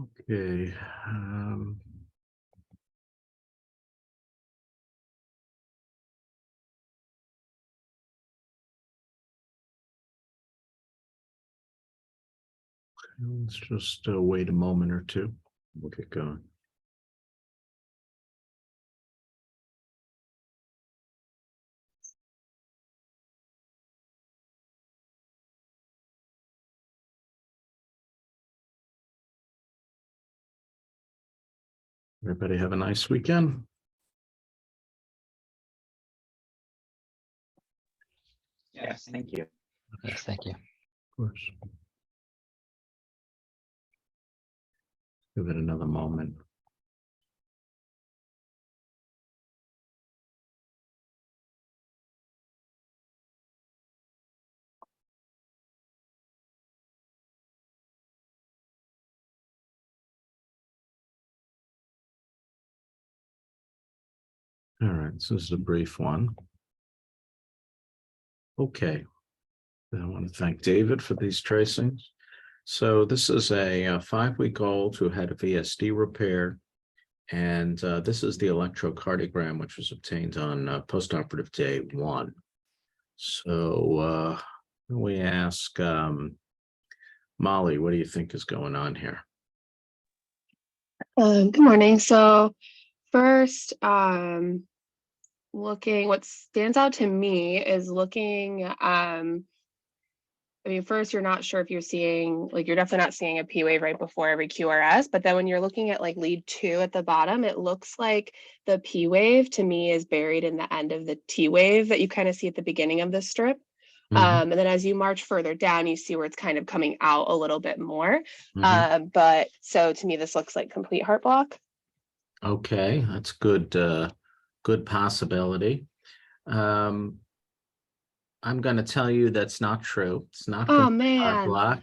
Okay. Let's just wait a moment or two. We'll get going. Everybody have a nice weekend. Yes, thank you. Yes, thank you. Of course. Give it another moment. All right, so this is a brief one. Okay. I want to thank David for these tracings. So this is a 5-week-old who had a VSD repair. And this is the electrocardiogram, which was obtained on postoperative day 1. So we ask Molly, what do you think is going on here? Good morning. So first, what stands out to me is looking, first, you're not sure if you're seeing, you're definitely not seeing a P wave right before every QRS, but then when you're looking at lead 2 at the bottom, it looks like the P wave to me is buried in the end of the T wave that you kind of see at the beginning of the strip. And then as you march further down, you see where it's kind of coming out a little bit more. But so to me, this looks like complete heart block. Okay, that's good. Good possibility. I'm going to tell you that's not true. It's not complete heart block.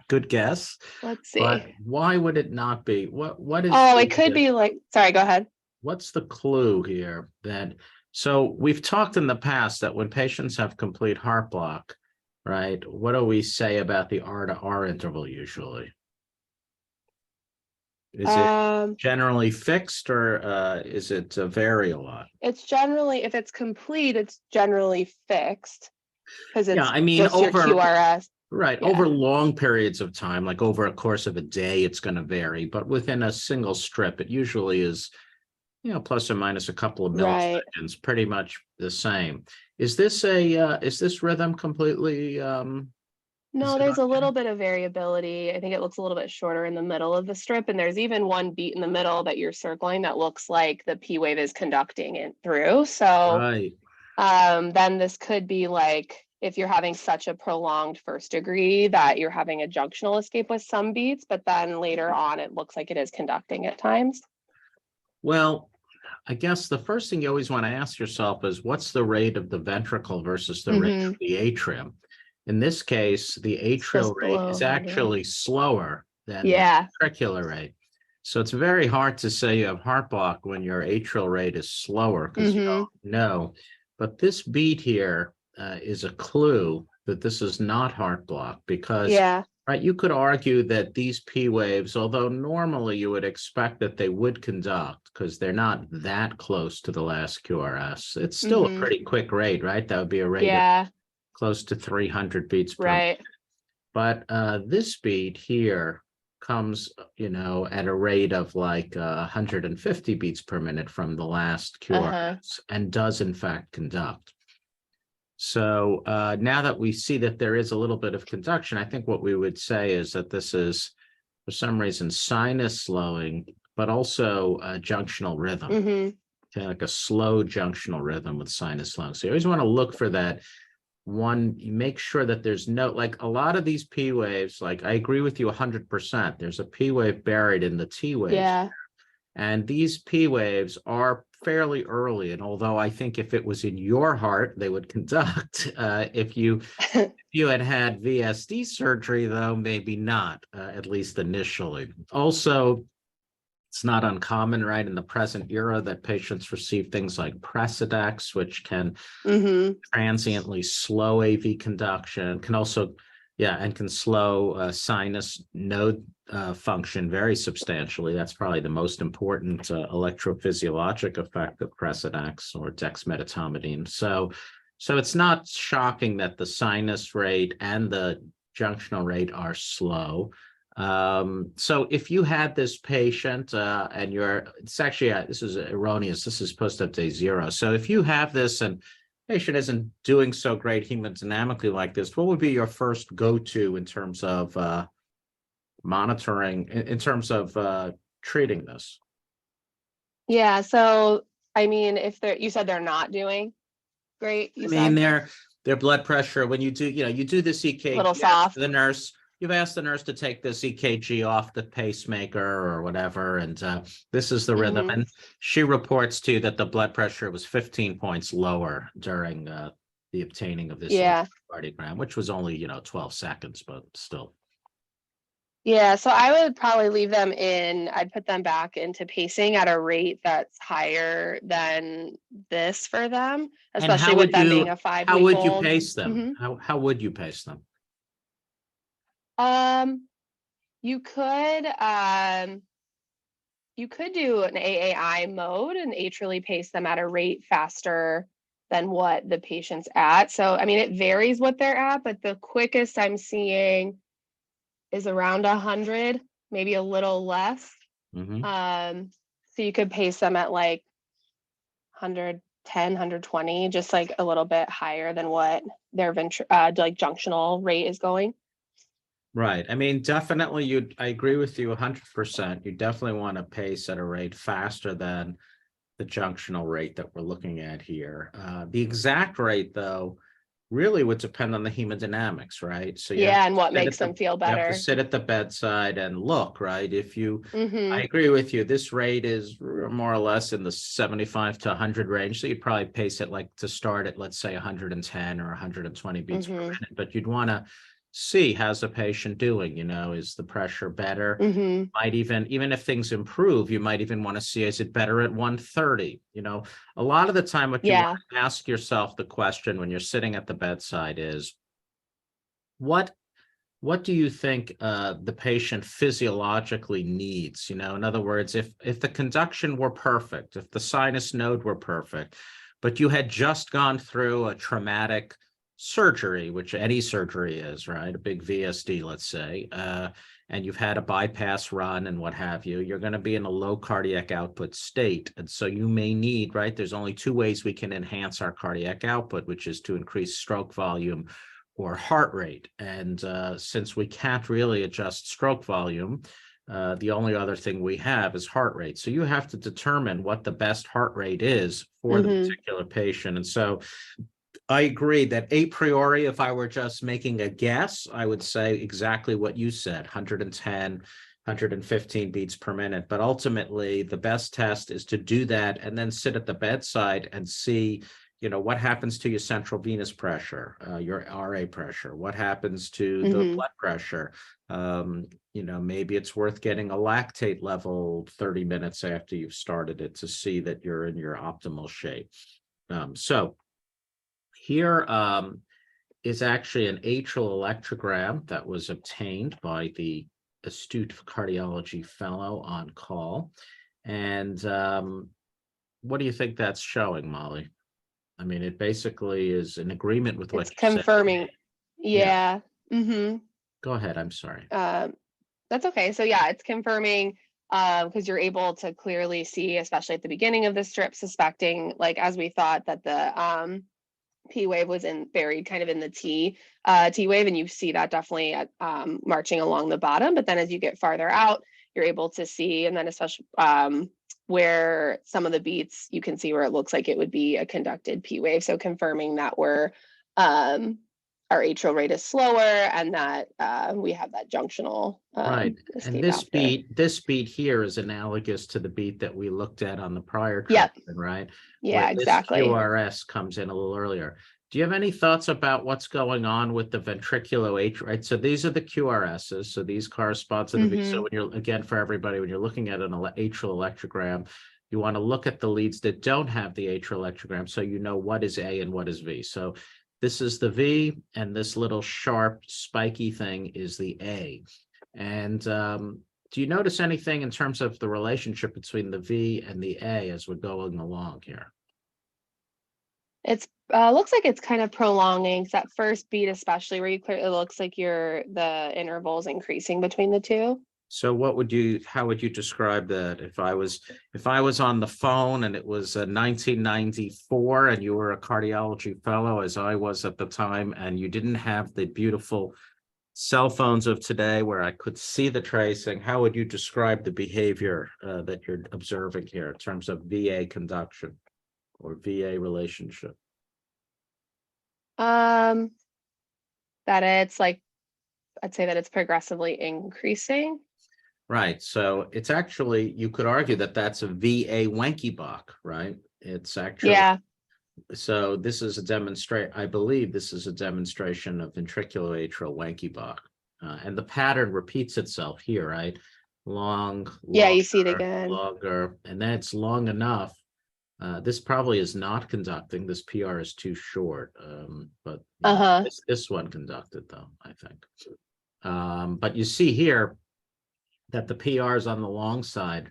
Good guess. Let's see. But why would it not be? What is? Oh, it could be sorry, go ahead. What's the clue here? So we've talked in the past that when patients have complete heart block, right? What do we say about the R to R interval usually? Is it generally fixed or is it vary a lot? It's generally, if it's complete, it's generally fixed because it's just over your QRS. Right. Yeah. Over long periods of time, like over a course of a day, it's going to vary. But within a single strip, it usually is, plus or minus a couple of milliseconds, pretty much the same. Is this rhythm completely? No, there's a little bit of variability. I think it looks a little bit shorter in the middle of the strip. And there's even one beat in the middle that you're circling that looks like the P wave is conducting it through. So then this could be if you're having such a prolonged first degree that you're having a junctional escape with some beats, but then later on, it looks like it is conducting at times. Well, I guess the first thing you always want to ask yourself is what's the rate of the ventricle versus the rate of the atrium? In this case, the atrial rate is actually slower than the ventricular rate. So it's very hard to say you have heart block when your atrial rate is slower because you don't know. But this beat here is a clue that this is not heart block because you could argue that these P waves, although normally you would expect that they would conduct because they're not that close to the last QRS, it's still a pretty quick rate, right? That would be a rate of close to 300 beats per minute. But this beat here comes, at a rate of 150 beats per minute from the last QRS and does in fact conduct. So now that we see that there is a little bit of conduction, I think what we would say is that this is, for some reason, sinus slowing, but also a junctional rhythm, okay, like a slow junctional rhythm with sinus slowing. So you always want to look for that. One, you make sure that there's no, a lot of these P waves, I agree with you 100%. There's a P wave buried in the T waves. Yeah. And these P waves are fairly early. And although I think if it was in your heart, they would conduct. If you had VSD surgery, though, maybe not, at least initially. Also, it's not uncommon, right, in the present era that patients receive things like Precedex, which can transiently slow AV conduction, can also, Yeah, and can slow sinus node function very substantially. That's probably the most important electrophysiologic effect of Precedex or dexmedetomidine. So it's not shocking that the sinus rate and the junctional rate are slow. So if you had this patient and it's actually, this is erroneous. This is post-op day 0. So if you have this and patient isn't doing so great hemodynamically like this, what would be your first go-to in terms of monitoring, in terms of treating this? Yeah. So, I mean, you said they're not doing great, I mean, their blood pressure, when you do, you do this EKG, a little soft. you've asked the nurse to take this EKG off the pacemaker or whatever, and this is the rhythm. And she reports to you that the blood pressure was 15 points lower during the obtaining of this echocardiogram, which was only, 12 seconds, but still. Yeah, so I would probably leave them I'd put them back into pacing at a rate that's higher than this for them, especially with them being a 5-week-old. How would you pace them? How would you pace them? You could do an AAI mode and atrially pace them at a rate faster than what the patient's at. So, I mean, it varies what they're at, but the quickest I'm seeing is around 100, maybe a little less. So you could pace them at like 110, 120, just like a little bit higher than what their like junctional rate is going. Right. I mean, definitely I agree with you 100%. You definitely want to pace at a rate faster than the junctional rate that we're looking at here. The exact rate, though, really would depend on the hemodynamics, right? So and what makes them feel better. You have to sit at the bedside and look, right? I agree with you. This rate is more or less in the 75 to 100 range. So you'd probably pace it like to start at, let's say, 110 or 120 beats per minute. But you'd want to see, how's the patient doing? Is the pressure better? Might even if things improve, you might even want to see, is it better at 130? A lot of the time what you want to ask yourself the question when you're sitting at the bedside is, what do you think the patient physiologically needs? In other words, if the conduction were perfect, if the sinus node were perfect, but you had just gone through a traumatic surgery, which any surgery is, right? A big VSD, let's say, and you've had a bypass run and what have you, you're going to be in a low cardiac output state. And so you may need, right? There's only 2 ways we can enhance our cardiac output, which is to increase stroke volume or heart rate. And since we can't really adjust stroke volume, the only other thing we have is heart rate. So you have to determine what the best heart rate is for the particular patient. And so I agree that a priori, if I were just making a guess, I would say exactly what you said, 110, 115 beats per minute. But ultimately, the best test is to do that and then sit at the bedside and see, what happens to your central venous pressure, your RA pressure, what happens to the blood pressure. Maybe it's worth getting a lactate level 30 minutes after you've started it to see that you're in your optimal shape. So here is actually an atrial electrogram that was obtained by the astute cardiology fellow on call. And what do you think that's showing, Molly? I mean, it basically is in agreement with what you're confirming. Yeah. Go ahead. I'm sorry. That's okay. So yeah, it's confirming because you're able to clearly see, especially at the beginning of the strip, suspecting, like as we thought, that the P wave was buried kind of in the T wave, and you see that definitely at, marching along the bottom. But then as you get farther out, you're able to see, and then especially where some of the beats, you can see where it looks like it would be a conducted P wave. So confirming that our atrial rate is slower and that we have that junctional right. And this beat here is analogous to the beat that we looked at on the prior treatment, right? Yeah, exactly. This QRS comes in a little earlier. Do you have any thoughts about what's going on with the ventriculo-atrial, right? So these are the QRSs. So these correspond to the V. So when you're, again, for everybody, when you're looking at an atrial electrogram, you want to look at the leads that don't have the atrial electrogram so you know what is A and what is V. So This is the V, and this little sharp spiky thing is the A. And do you notice anything in terms of the relationship between the V and the A as we're going along here? It's looks like it's kind of prolonging that first beat, especially where you clearly, it looks like the interval's increasing between the two. So how would you describe that? If I was on the phone and it was 1994 and you were a cardiology fellow, as I was at the time, and you didn't have the beautiful cell phones of today where I could see the tracing, how would you describe the behavior that you're observing here in terms of VA conduction or VA relationship? That it's like, I'd say that it's progressively increasing. Right. So it's actually, you could argue that that's a VA Wenckebach, right? It's actually, Yeah. so this is I believe this is a demonstration of ventriculoatrial Wenckebach. And the pattern repeats itself here, right? Long, Yeah, longer, you see it again. longer, and then it's long enough. This probably is not conducting. This PR is too short, but this one conducted though, I think. But you see here that the PR is on the long side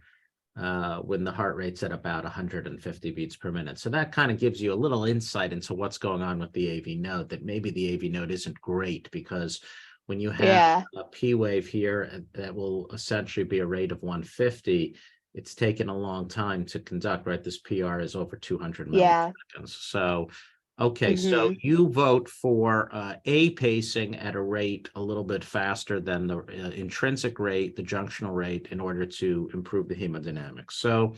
when the heart rate's at about 150 beats per minute. So that kind of gives you a little insight into what's going on with the AV node, that maybe the AV node isn't great, because when you have a P wave here that will essentially be a rate of 150, it's taken a long time to conduct, right? This PR is over 200 milliseconds. So, okay, so you vote for A pacing at a rate a little bit faster than the intrinsic rate, the junctional rate, in order to improve the hemodynamics. So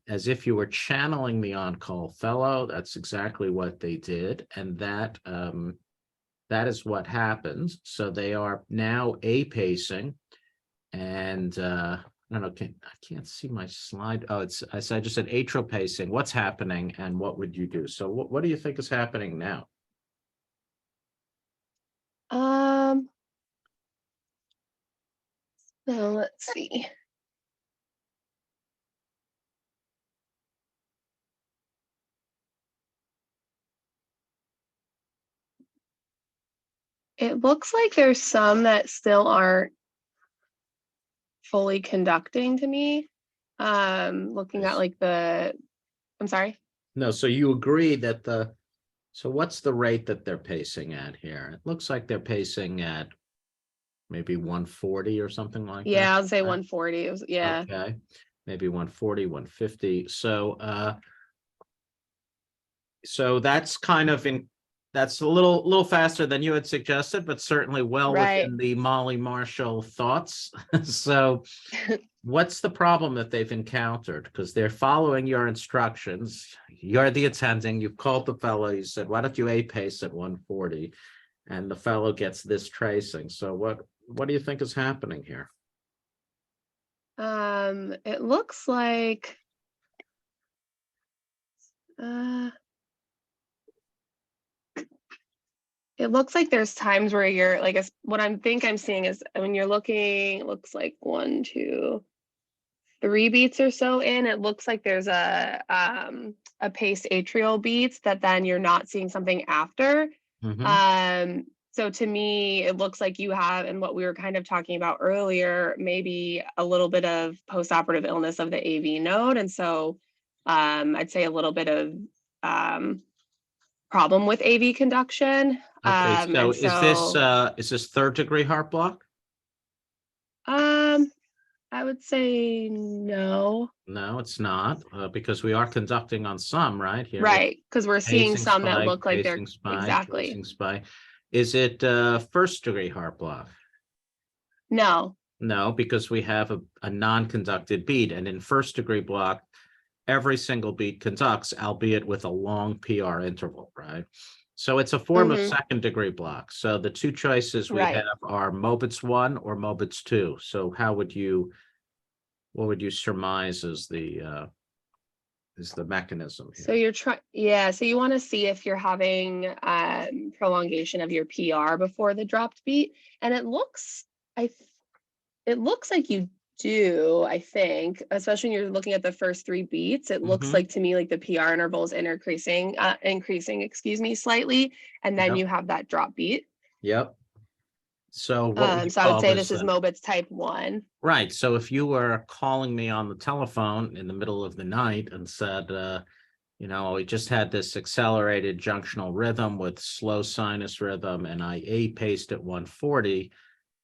as if you were channeling the on-call fellow, that's exactly what they did. And that is what happens. So they are now A pacing, and I don't know, I can't see my slide. Oh, I just said atrial pacing. What's happening and what would you do? So what do you think is happening now? So let's see. It looks like there's some that still aren't fully conducting to me. Looking at like I'm sorry. No, so you agree that so what's the rate that they're pacing at here? It looks like they're pacing at maybe 140 or something like that. Yeah, I'll say 140. It was, yeah. Okay, maybe 140, 150. So that's kind of that's a little faster than you had suggested, but certainly well within the Molly Marshall thoughts. So what's the problem that they've encountered? Because they're following your instructions. You're the attending, you called the fellow, you said, why don't you A pace at 140? And the fellow gets this tracing. So what do you think is happening here? It looks like it looks like there's times where you're like, what I'm seeing is when you're looking, it looks like 1, 2, 3 beats or so in, it looks like there's a paced atrial beats that then you're not seeing something after. So to me, it looks like you have, and what we were kind of talking about earlier, maybe a little bit of postoperative illness of the AV node. And so I'd say a little bit of problem with AV conduction. Okay, so is this third degree heart block? I would say no. No, it's not, because we are conducting on some right here. Right, because we're seeing some that look like they're exactly. Is it first degree heart block? No. No, because we have a non-conducted beat, and in first degree block, every single beat conducts, albeit with a long PR interval, right? So it's a form of second degree block. So the two choices we have are Mobitz 1 or Mobitz 2. So what would you surmise is the mechanism here? So you're so you want to see if you're having prolongation of your PR before the dropped beat. And it looks like you do, I think, especially when you're looking at the first 3 beats, it looks like to me like the PR interval is increasing, excuse me, slightly, and then Yep. you have that drop beat. Yep. So what would you So I would call say this this is then? Mobitz type 1. Right. So if you were calling me on the telephone in the middle of the night and said, we just had this accelerated junctional rhythm with slow sinus rhythm, and I paced at 140.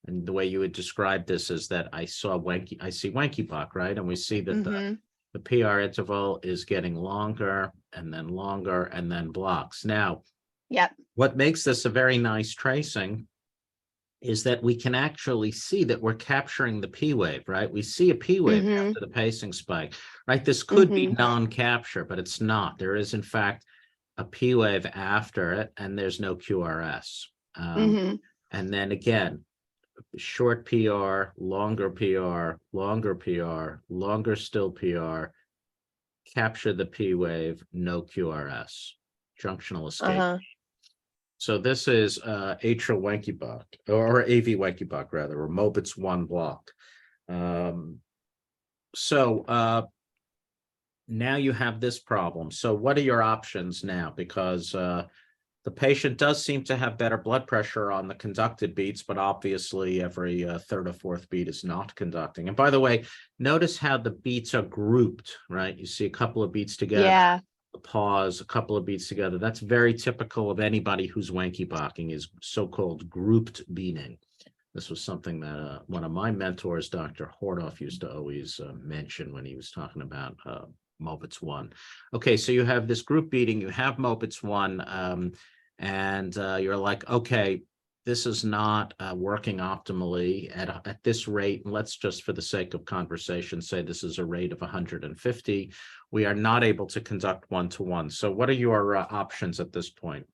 And the way you would describe this is that I see Wenky Buck, right? And we see that the PR interval is getting longer and then blocks. Now, Yep. what makes this a very nice tracing is that we can actually see that we're capturing the P wave, right? We see a P wave after the pacing spike, right? This could be non-capture, but it's not. There is, in fact, a P wave after it, and there's no QRS. And then again, short PR, longer PR, longer PR, longer still PR, capture the P wave, no QRS, junctional escape. So this is atrial Wenky-Buck, or AV Wenky-Buck rather, or Mobitz 1 block. So now you have this problem. So what are your options now? Because the patient does seem to have better blood pressure on the conducted beats, but obviously every third or fourth beat is not conducting. And by the way, notice how the beats are grouped, right? You see a couple of beats together. Yeah. A pause, a couple of beats together. That's very typical of anybody who's Wenky-Bocking, is so-called grouped beating. This was something that one of my mentors, Dr. Hordoff, used to always mention when he was talking about Mobitz 1. Okay, so you have this group beating, you have Mobitz 1, and you're like, okay, this is not working optimally at this rate. And let's just, for the sake of conversation, say this is a rate of 150. We are not able to conduct one-to-one. So what are your options at this point?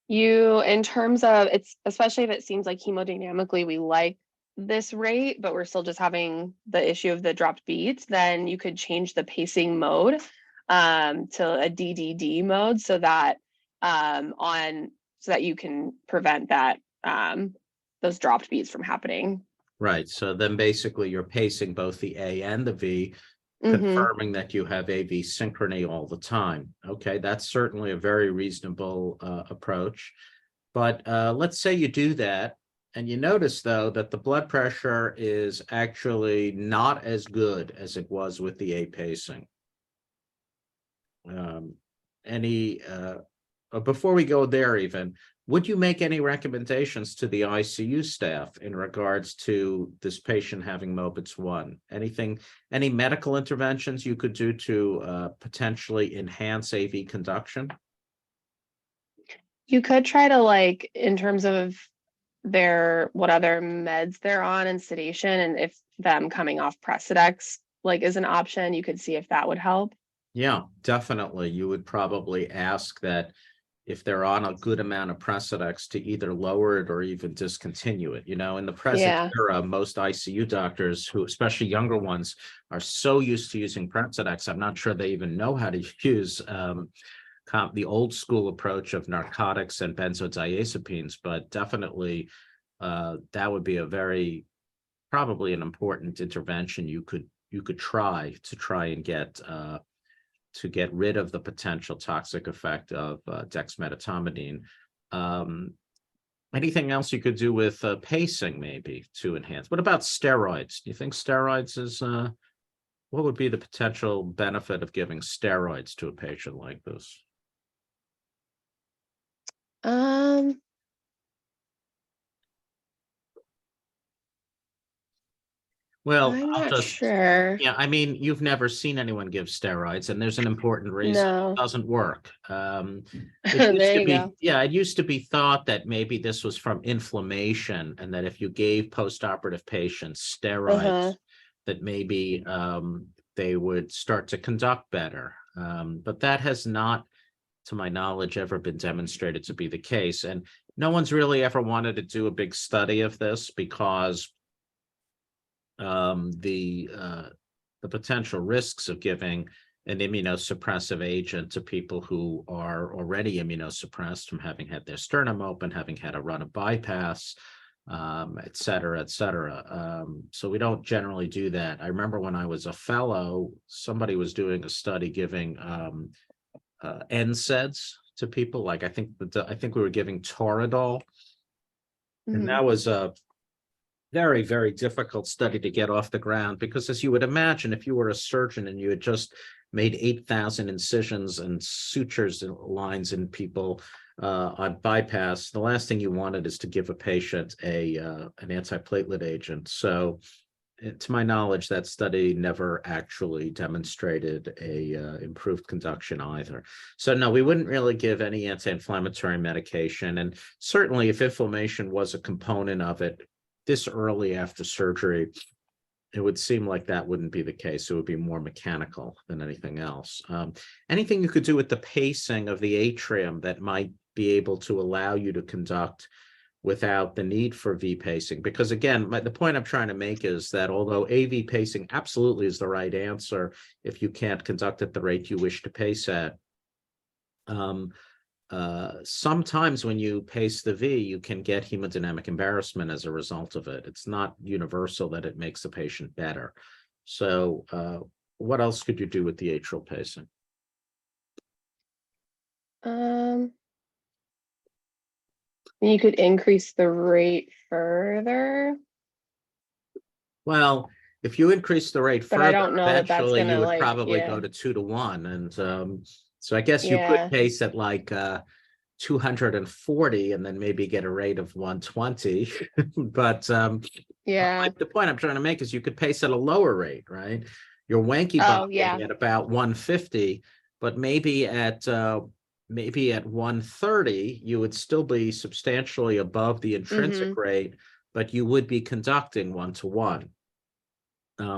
In terms of, it's especially if it seems like hemodynamically we like this rate, but we're still just having the issue of the dropped beats, then you could change the pacing mode to a DDD mode so that you can prevent that those dropped beats from happening. Right. So then basically you're pacing both the A and the V, confirming that you have AV synchrony all the time. Okay, that's certainly a very reasonable approach. But let's say you do that, and you notice, though, that the blood pressure is actually not as good as it was with the A pacing. Before we go there even, would you make any recommendations to the ICU staff in regards to this patient having Mobitz 1? Any medical interventions you could do to potentially enhance AV conduction? You could try to, in terms of what other meds they're on and sedation, and if them coming off Precedex is an option, you could see if that would help. Yeah, definitely. You would probably ask that if they're on a good amount of Precedex to either lower it or even discontinue it. In the present era, most ICU doctors, who especially younger ones, are so used to using Precedex, I'm not sure they even know how to use the old school approach of narcotics and benzodiazepines, but definitely that would be probably an important intervention you could try and get rid of the potential toxic effect of dexmedetomidine. Anything else you could do with pacing, maybe, to enhance? What about steroids? Do you think steroids is what would be the potential benefit of giving steroids to a patient like this? Well, I'm I'll not just, sure. yeah, I mean, you've never seen anyone give steroids, and there's an important reason. No. It doesn't work. It used to be thought that maybe this was from inflammation, and that if you gave postoperative patients steroids, that maybe they would start to conduct better. But that has not, to my knowledge, ever been demonstrated to be the case. And no one's really ever wanted to do a big study of this because the potential risks of giving an immunosuppressive agent to people who are already immunosuppressed from having had their sternum open, having had a run of bypass, et cetera, et cetera. So we don't generally do that. I remember when I was a fellow, somebody was doing a study giving NSAIDs to people. Like I think we were giving Toradol, and that was a very, very difficult study to get off the ground, because as you would imagine, if you were a surgeon and you had just made 8,000 incisions and sutures and lines in people on bypass, the last thing you wanted is to give a patient an antiplatelet agent. So to my knowledge, that study never actually demonstrated a improved conduction either. So no, we wouldn't really give any anti-inflammatory medication. And certainly if inflammation was a component of it this early after surgery, it would seem like that wouldn't be the case. It would be more mechanical than anything else. Anything you could do with the pacing of the atrium that might be able to allow you to conduct without the need for V pacing? Because again, the point I'm trying to make is that although AV pacing absolutely is the right answer if you can't conduct at the rate you wish to pace at, sometimes when you pace the V, you can get hemodynamic embarrassment as a result of it. It's not universal that it makes the patient better. So what else could you do with the atrial pacing? You could increase the rate further. Well, if you increase the rate But further, I don't know that that's eventually you gonna, would like, probably go yeah. to 2-to-1. And so I guess you could Yeah. pace at like 240 and then maybe get a rate of 120. But Yeah. the point I'm trying to make is you could pace at a lower rate, right? You're wanky Oh, yeah. bopping at about 150, but maybe at 130, you would still be substantially above the intrinsic rate, but you would be conducting 1-to-1.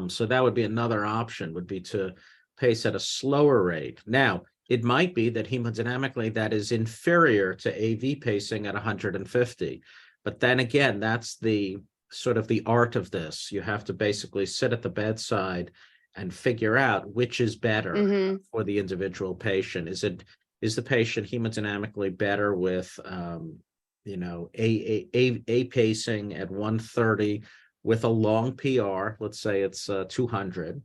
So that would be another option, would be to pace at a slower rate. Now, it might be that hemodynamically that is inferior to AV pacing at 150. But then again, that's the sort of the art of this. You have to basically sit at the bedside and figure out which is better for the individual patient. Is the patient hemodynamically better with a pacing at 130 with a long PR, let's say it's 200,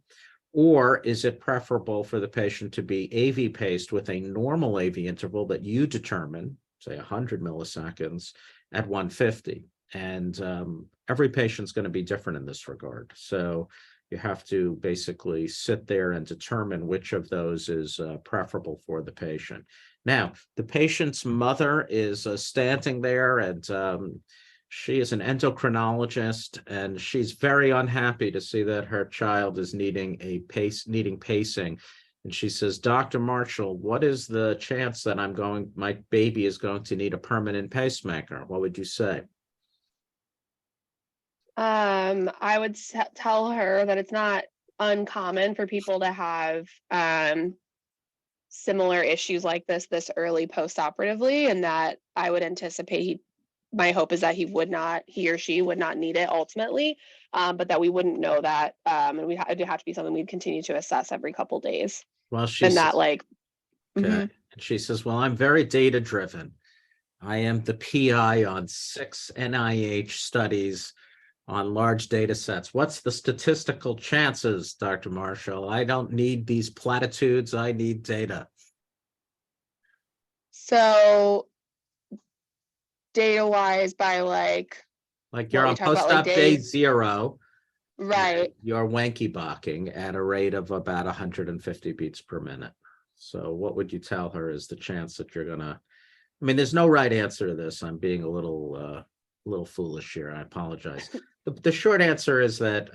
or is it preferable for the patient to be AV paced with a normal AV interval that you determine, say 100 milliseconds at 150? And every patient's going to be different in this regard. So you have to basically sit there and determine which of those is preferable for the patient. Now, the patient's mother is standing there, and she is an endocrinologist, and she's very unhappy to see that her child is needing pacing. And she says, "Dr. Marshall, what is the chance that my baby is going to need a permanent pacemaker?" What would you say? I would tell her that it's not uncommon for people to have similar issues like this early post-operatively, and that I would anticipate my hope is that he or she would not need it ultimately, but that we wouldn't know that, and it'd have to be something we'd continue to assess every couple days. Well, okay. And she says, "Well, I'm very data driven. I am the PI on 6 NIH studies on large data sets. What's the statistical chances, Dr. Marshall? I don't need these platitudes. I need data." So data-wise, by like you're on post-op day 0, right? You're wanky bocking at a rate of about 150 beats per minute. So what would you tell her is the chance that you're gonna? I mean, there's no right answer to this. I'm being a little foolish here. I apologize. The short answer is that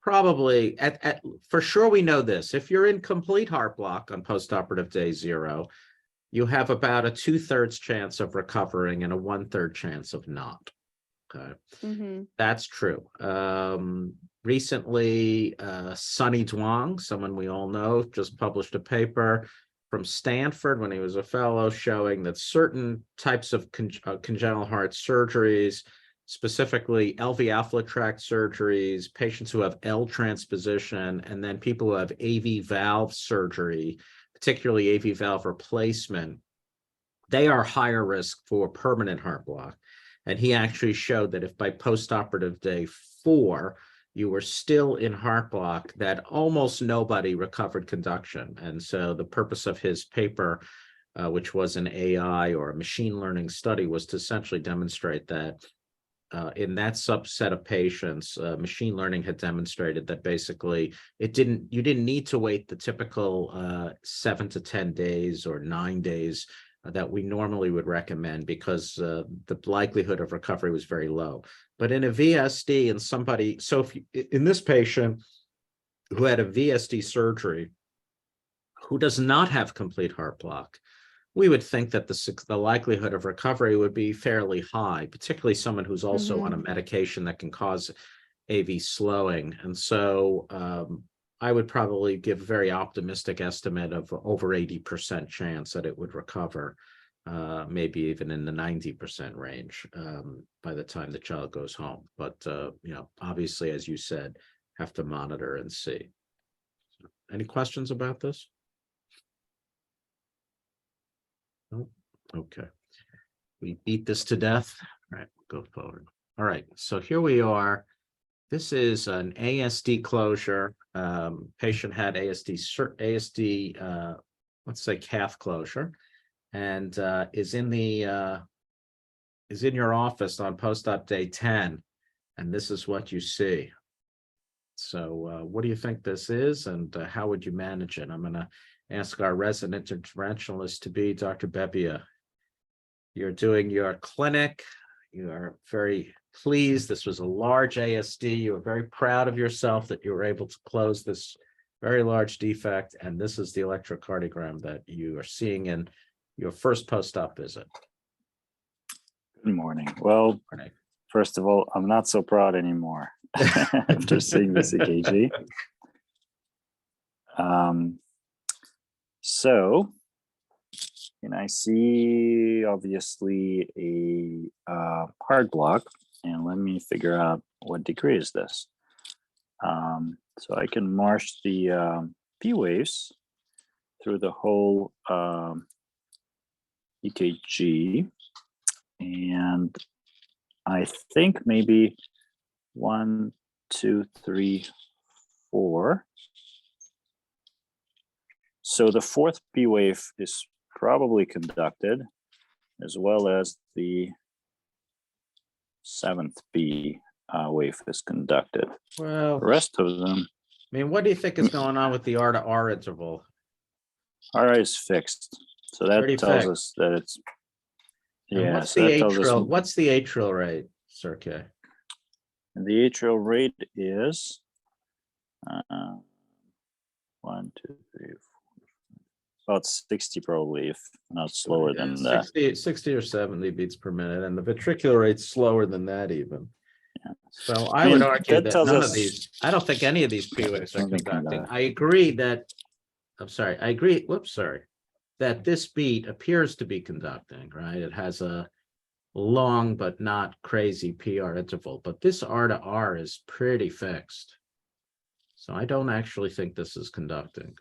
probably for sure we know this. If you're in complete heart block on postoperative day 0, you have about a 2/3 chance of recovering and a 1/3 chance of not. Okay, that's true. Recently, Sunny Duong, someone we all know, just published a paper from Stanford when he was a fellow, showing that certain types of congenital heart surgeries, specifically LV alpha tract surgeries, patients who have L transposition, and then people who have AV valve surgery, particularly AV valve replacement, they are higher risk for permanent heart block. And he actually showed that if by postoperative day 4, you were still in heart block, that almost nobody recovered conduction. And so the purpose of his paper, which was an AI or a machine learning study, was to essentially demonstrate that in that subset of patients, machine learning had demonstrated that basically you didn't need to wait the typical 7 to 10 days or 9 days that we normally would recommend, because the likelihood of recovery was very low. But in a VSD and somebody, so if you, in this patient who had a VSD surgery, who does not have complete heart block, we would think that the likelihood of recovery would be fairly high, particularly someone who's also on a medication that can cause AV slowing. And so I would probably give a very optimistic estimate of over 80% chance that it would recover, maybe even in the 90% range by the time the child goes home. But, obviously, as you said, have to monitor and see. Any questions about this? Oh, okay. We beat this to death. All right, go forward. All right, so here we are. This is an ASD closure. Patient had ASD, let's say cath closure, and is in your office on post-op day 10, and this is what you see. So what do you think this is, and how would you manage it? I'm going to ask our resident interventionalist to be Dr. Bebbia. You're doing your clinic. You are very pleased. This was a large ASD. You were very proud of yourself that you were able to close this very large defect. And this is the electrocardiogram that you are seeing in your first post-op visit. Good morning. Well, first of all, I'm not so proud anymore after seeing this EKG. So, and I see obviously a heart block, and let me figure out what degree is this. So I can march the P waves through the whole EKG, and I think maybe 1, 2, 3, 4. So the 4th P wave is probably conducted, as well as the 7th P wave is conducted. Well, The rest of them. I mean, what do you think is going on with the R to R interval? R is fixed, so that Pretty tells fixed. us that it's. And Yeah. what's So the that tells us. atrial? What's the atrial rate, Sir? And the atrial rate is 1, 2, 3, 4, about 60 probably, if not slower than that. 60 or 70 beats per minute, and the ventricular rate's slower than that even. Yeah. So I would argue that tells none us of these, I don't think any of these P waves are something conducting. conduct. I agree that, I agree, that this beat appears to be conducting, right? It has a long but not crazy PR interval, but this R to R is pretty fixed. So I don't actually think this is conducting.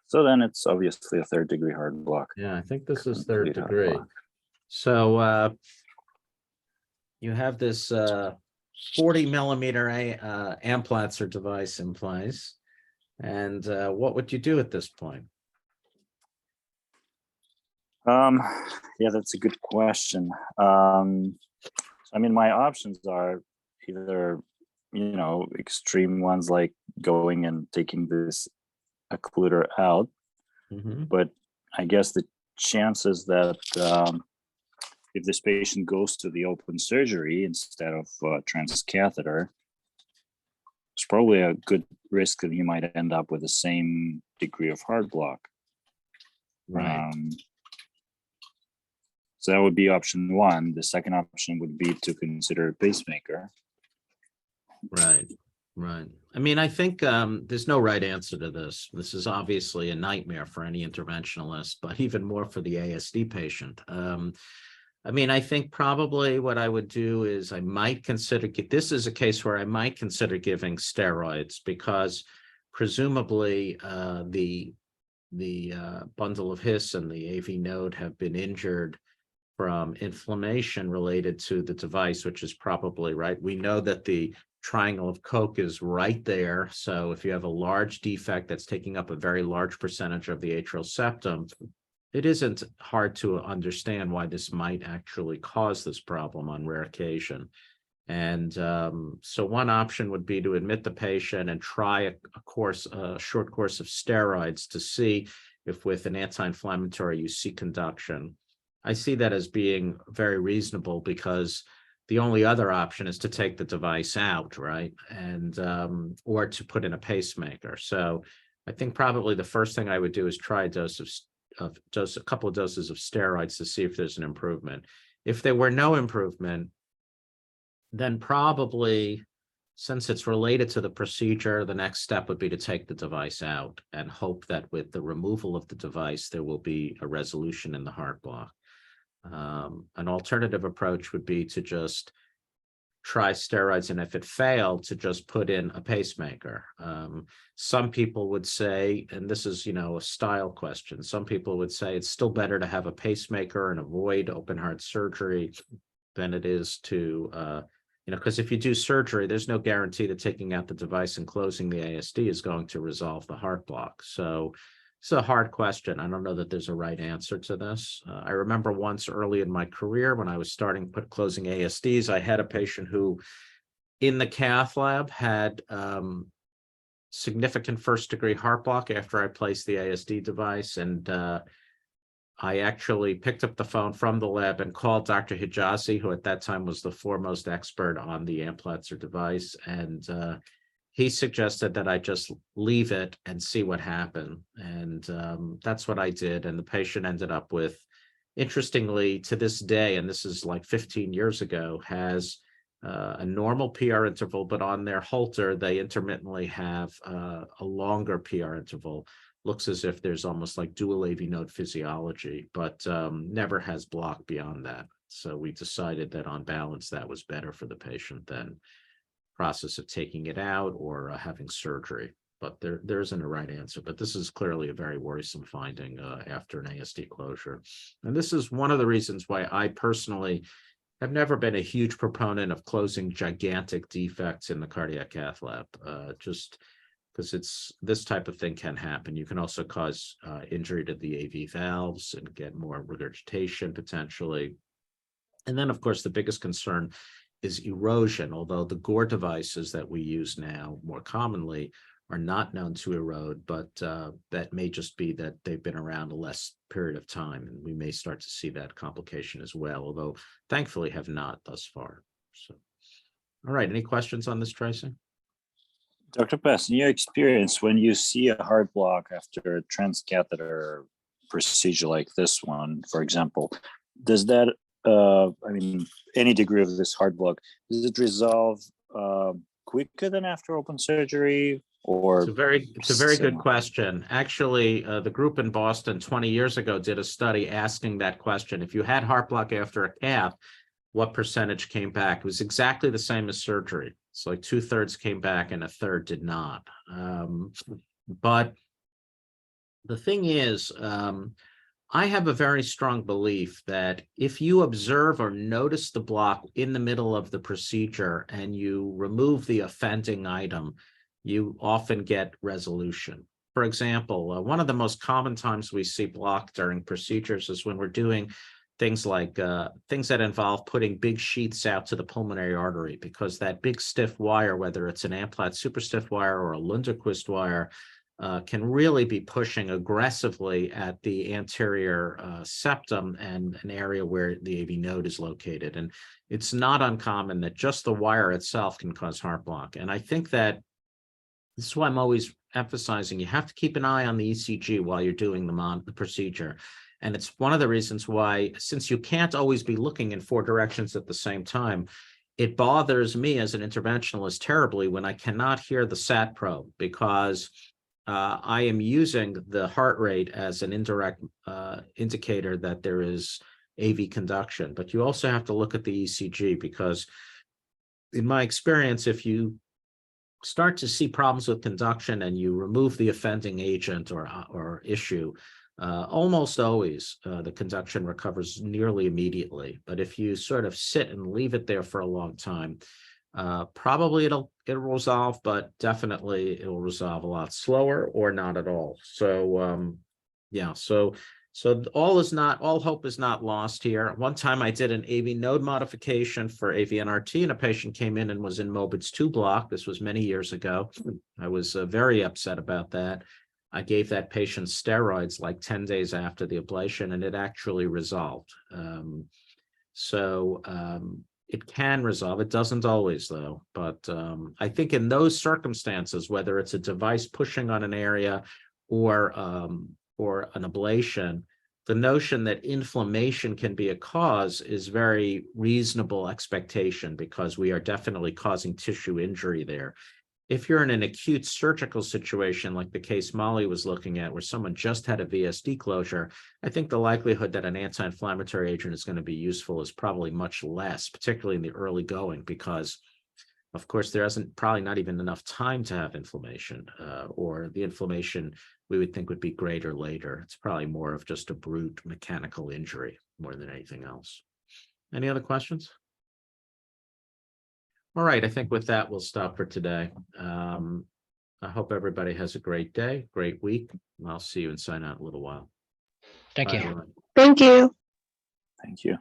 So then it's obviously a 3rd degree heart block. Yeah, I think this is 3rd Complete heart degree. block. So you have this 40 millimeter Amplatzer device in place. And what would you do at this point? Yeah, that's a good question. I mean, my options are either, extreme ones like going and taking this occluder out. But I guess the chances that if this patient goes to the open surgery instead of transcatheter, there's probably a good risk that he might end up with the same degree of heart block. Right. So that would be option 1. The second option would be to consider a pacemaker. Right. I mean, I think there's no right answer to this. This is obviously a nightmare for any interventionalist, but even more for the ASD patient. I mean, I think probably what I would do is I might consider, this is a case where I might consider giving steroids, because presumably the bundle of His and the AV node have been injured from inflammation related to the device, which is probably right. We know that the triangle of Koch is right there. So if you have a large defect that's taking up a very large percentage of the atrial septum, it isn't hard to understand why this might actually cause this problem on rare occasion. And so one option would be to admit the patient and try a short course of steroids to see if with an anti-inflammatory you see conduction. I see that as being very reasonable because the only other option is to take the device out, right? And or to put in a pacemaker. So I think probably the first thing I would do is try a couple of doses of steroids to see if there's an improvement. If there were no improvement, then probably, since it's related to the procedure, the next step would be to take the device out and hope that with the removal of the device, there will be a resolution in the heart block. An alternative approach would be to just try steroids, and if it failed, to just put in a pacemaker. Some people would say, and this is, a style question, some people would say it's still better to have a pacemaker and avoid open heart surgery than it is to, because if you do surgery, there's no guarantee that taking out the device and closing the ASD is going to resolve the heart block. So it's a hard question. I don't know that there's a right answer to this. I remember once early in my career when I was closing ASDs, I had a patient who in the cath lab had significant first-degree heart block after I placed the ASD device. And I actually picked up the phone from the lab and called Dr. Hijazi, who at that time was the foremost expert on the Amplatzer device. And he suggested that I just leave it and see what happened. And that's what I did. And the patient ended up with, interestingly, to this day, and this is like 15 years ago, has a normal PR interval, but on their Holter, they intermittently have a longer PR interval. Looks as if there's almost like dual AV node physiology, but never has block beyond that. So we decided that on balance, that was better for the patient than process of taking it out or having surgery. But there isn't a right answer. But this is clearly a very worrisome finding after an ASD closure. And this is one of the reasons why I personally have never been a huge proponent of closing gigantic defects in the cardiac cath lab, just because this type of thing can happen. You can also cause injury to the AV valves and get more regurgitation potentially. And then, of course, the biggest concern is erosion, although the Gore devices that we use now more commonly are not known to erode, but that may just be that they've been around a less period of time, and we may start to see that complication as well, although thankfully have not thus far. So, all right, any questions on this, Tracy? Dr. Pass, in your experience, when you see a heart block after a transcatheter procedure like this one, for example, does that, any degree of this heart block, does it resolve quicker than after open surgery? Or it's a very good question. Actually, the group in Boston 20 years ago did a study asking that question. If you had heart block after a cath, what percentage came back? It was exactly the same as surgery. So like 2/3 came back and 1/3 did not. But the thing is, I have a very strong belief that if you observe or notice the block in the middle of the procedure and you remove the offending item, you often get resolution. For example, one of the most common times we see block during procedures is when we're doing things like things that involve putting big sheaths out to the pulmonary artery, because that big stiff wire, whether it's an Amplat super stiff wire or a Lunderquist wire, can really be pushing aggressively at the anterior septum and an area where the AV node is located. And it's not uncommon that just the wire itself can cause heart block. And I think that this is why I'm always emphasizing you have to keep an eye on the ECG while you're doing the procedure. And it's one of the reasons why, since you can't always be looking in 4 directions at the same time, it bothers me as an interventionalist terribly when I cannot hear the sat probe, because I am using the heart rate as an indirect indicator that there is AV conduction. But you also have to look at the ECG, because in my experience, if you start to see problems with conduction and you remove the offending agent or issue, almost always the conduction recovers nearly immediately. But if you sort of sit and leave it there for a long time, probably it'll resolve, but definitely it'll resolve a lot slower or not at all. So yeah, so all hope is not lost here. One time I did an AV node modification for AVNRT, and a patient came in and was in Mobitz 2 block. This was many years ago. I was very upset about that. I gave that patient steroids like 10 days after the ablation, and it actually resolved. It can resolve. It doesn't always, though. But I think in those circumstances, whether it's a device pushing on an area or an ablation, the notion that inflammation can be a cause is very reasonable expectation, because we are definitely causing tissue injury there. If you're in an acute surgical situation like the case Molly was looking at, where someone just had a VSD closure, I think the likelihood that an anti-inflammatory agent is going to be useful is probably much less, particularly in the early going, because of course there isn't probably not even enough time to have inflammation, or the inflammation we would think would be greater later. It's probably more of just a brute mechanical injury more than anything else. Any other questions? All right, I think with that, we'll stop for today. I hope everybody has a great day, great week. I'll see you in Sinai in a little while. Thank Bye, you. everyone. Thank you. Thank you.